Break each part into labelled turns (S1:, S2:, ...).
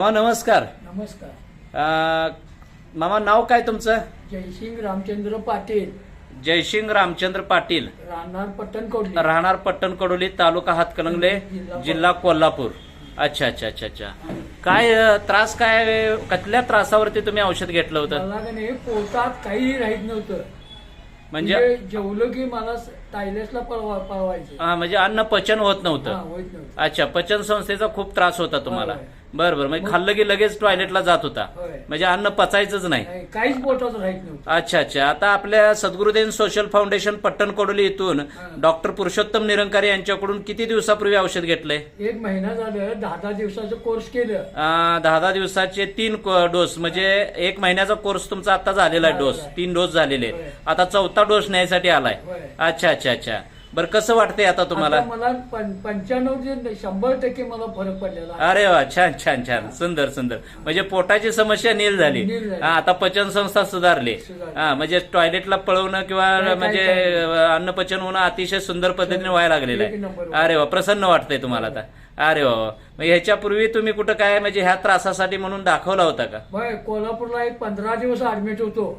S1: मामा नमस्कार.
S2: नमस्कार.
S1: मामा नाव काय तुमचं?
S2: जयसिंग रामचंद्र पाटील,
S1: जयसिंग रामचंद्र पाटील,
S2: राहणार पट्टणकोडली,
S1: राहणार पट्टणकडोली, तालुका हातकणंगले, जिल्हा कोल्हापूर. अच्छा अच्छा अच्छा अच्छा. काय त्रास, काय कसल्या त्रासावरती तुम्ही औषध घेतलं होतं?
S2: मला का नाही पोटात काही राहत नव्हतं.
S1: म्हणजे
S2: जेवलं की मला टायलेटला पळवायचं.
S1: म्हणजे अन्न पचन होत
S2: हा,
S1: नव्हतं.
S2: होत नव्हतं.
S1: अच्छा, पचन संस्थेचा खूप त्रास होता तुम्हाला.
S2: होय.
S1: बरं बरं. म्हणजे खाल्लं की लगेच टॉयलेटला जात होता.
S2: होय.
S1: म्हणजे अन्न पचायचंच नाही.
S2: नाही, काहीच पोटात राहत नव्हतं.
S1: अच्छा अच्छा. आता आपल्या सद्गुरुदेव सोशल फाउंडेशन पट्टणकोडोली इथून डॉक्टर पुरुषोत्तम निरंकारी यांच्याकडून किती दिवसापूर्वी औषध घेतलंय?
S2: 1 महिना झालं, 10 दिवसाचं कोर्स केलं.
S1: 10 दिवसाचे 3 डोस, म्हणजे 1 महिन्याचा कोर्स तुमचा आता झालेला आहे. डोस 3 डोस झालेले.
S2: होय.
S1: आता 4था डोस न्यायसाठी आलाय.
S2: होय.
S1: अच्छा अच्छा अच्छा. बरं, कसं वाटतंय आता तुम्हाला?
S2: आता मला 95 100% मला फरक पडलेला आहे.
S1: अरे वा, छान छान छान, सुंदर सुंदर. म्हणजे पोटाची समस्या नील झाली.
S2: नील झाली.
S1: आता पचन संस्था सुधारली.
S2: सुधारली.
S1: म्हणजे टॉयलेटला पळवणं किंवा
S2: काय
S1: म्हणजे अन्न पचन होणं अतिशय सुंदर पद्धतीने व्हायला लागलेलं
S2: एक नंबर
S1: आहे.
S2: वर.
S1: अरे वा, प्रसन्न वाटतंय तुम्हाला आता? अरे वा वा. मग ह्याच्यापूर्वी तुम्ही कुठं काय म्हणजे ह्या त्रासासाठी म्हणून दाखवला होता का?
S2: होय, कोल्हापूरला एक 15 दिवस ऍडमिट होतो.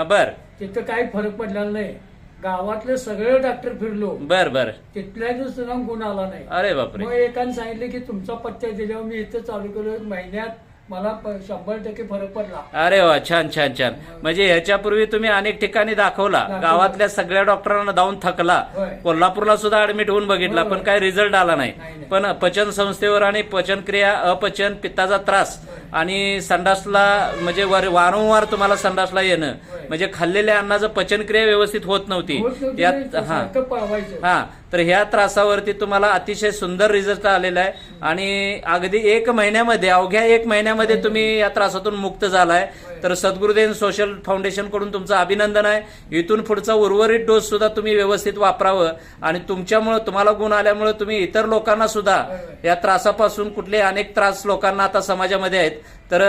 S1: बर
S2: तिथं काही फरक पडलेला नाही. गावातले सगळे डॉक्टर फिरलो,
S1: बर बर.
S2: तिथल्या दुसरा गुण आला नाही.
S1: अरे बापरे.
S2: मग एकाने सांगितले की तुमचा पत्ता दिल्यावर मी इथं चालू केलं. 1 महिन्यात मला 100% फरक पडला.
S1: अरे वा, छान छान छान. म्हणजे ह्याच्यापूर्वी तुम्ही अनेक ठिकाणी दाखवला, गावातल्या सगळ्या डॉक्टरांना जाऊन थकला,
S2: होय.
S1: कोल्हापूरला सुद्धा ऍडमिट होऊन बघितला, पण काय रिझल्ट आला नाही.
S2: नाही.
S1: पण पचन संस्थेवर आणि पचनक्रिया, अपचन, पित्ताचा त्रास आणि संडासला म्हणजे वारंवार तुम्हाला संडासला येणं, म्हणजे खाल्लेल्या अन्नाचं पचनक्रिया व्यवस्थित होत नव्हती.
S2: होत नव्हती,
S1: यात हा
S2: सारखं पळवायचं.
S1: हा, तर ह्या त्रासावरती तुम्हाला अतिशय सुंदर रिझल्ट आलेला आहे. आणि अगदी 1 महिन्यामध्ये, अवघ्या 1 महिन्यामध्ये तुम्ही या त्रासातून मुक्त झालाय. तर सद्गुरुदेव सोशल फाउंडेशन कडून तुमचं अभिनंदन आहे. इथून पुढचा उर्वरित डोस सुद्धा तुम्ही व्यवस्थित वापरावं आणि तुमच्यामुळे, तुम्हाला गुण आल्यामुळे तुम्ही इतर लोकांना सुद्धा या त्रासापासून, कुठले अनेक त्रास लोकांना आता समाजामध्ये आहेत, तर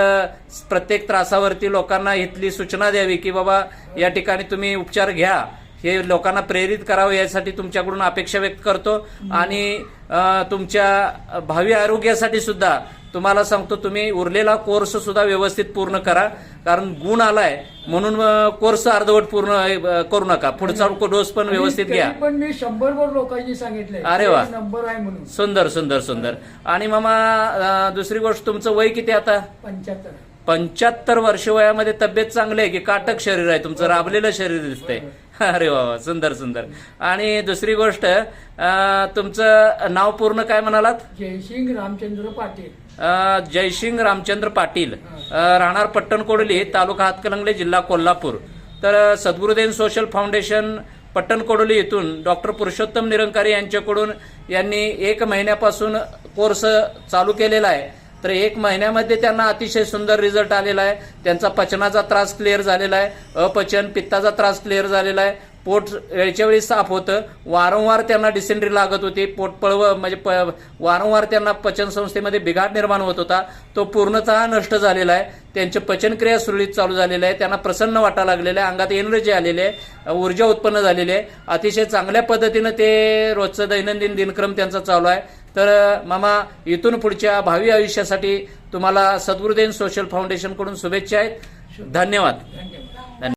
S1: प्रत्येक त्रासावरती लोकांना इथली सूचना द्यावी की बाबा या ठिकाणी तुम्ही उपचार घ्या, हे लोकांना प्रेरित करावं, यासाठी तुमच्याकडून अपेक्षा व्यक्त करतो. आणि तुमच्या भावी आरोग्यासाठी सुद्धा तुम्हाला सांगतो, तुम्ही उरलेला कोर्स सुद्धा व्यवस्थित पूर्ण करा. कारण गुण आलाय म्हणून कोर्स अर्धवट पूर्ण करू नका. पुढचा डोस पण व्यवस्थित घ्या.
S2: तरी पण मी 100 वर लोकांनी सांगितलंय.
S1: अरे वा.
S2: नंबर आहे म्हणून.
S1: सुंदर सुंदर सुंदर. आणि मामा दुसरी गोष्ट, तुमचं वय किती आता?
S2: 75.
S1: 75 वर्ष वयामध्ये तब्येत चांगली आहे की काटक शरीर आहे तुमचं, राबलेलं शरीर दिसतंय. अरे वा, सुंदर सुंदर. आणि दुसरी गोष्ट, तुमचं नाव पूर्ण काय म्हणालात?
S2: जयसिंग रामचंद्र पाटील.
S1: जयसिंग रामचंद्र पाटील, राहणार पट्टणकोडोली, तालुका हातकणंगले, जिल्हा कोल्हापूर. तर सद्गुरुदेव सोशल फाउंडेशन पट्टणकोडोली इथून डॉक्टर पुरुषोत्तम निरंकारी यांच्याकडून यांनी 1 महिन्यापासून कोर्स चालू केलेला आहे. तर 1 महिन्यामध्ये त्यांना अतिशय सुंदर रिझल्ट आलेला आहे. त्यांचा पचनाचा त्रास क्लिअर झालेला आहे, अपचन, पित्ताचा त्रास क्लिअर झालेला आहे, पोट वेळच्या वेळी साफ होतं, वारंवार त्यांना डिसेंट्री लागत होती, पोट म्हणजे वारंवार त्यांना पचन संस्थेमध्ये बिघाड निर्माण होत होता, तो पूर्णतः नष्ट झालेला आहे. त्यांची पचनक्रिया सुरळीत चालू झालेली आहे, त्यांना प्रसन्न वाटायला लागलेलं आहे, अंगात एनर्जी आलेली आहे, ऊर्जा उत्पन्न झालेली आहे. अतिशय चांगल्या पद्धतीनं ते रोजचं दैनंदिन दिनक्रम त्यांचा चालू आहे. तर मामा, इथून पुढच्या भावी आयुष्यासाठी तुम्हाला सद्गुरुदेव सोशल फाउंडेशन कडून शुभेच्छा आहेत. धन्यवाद.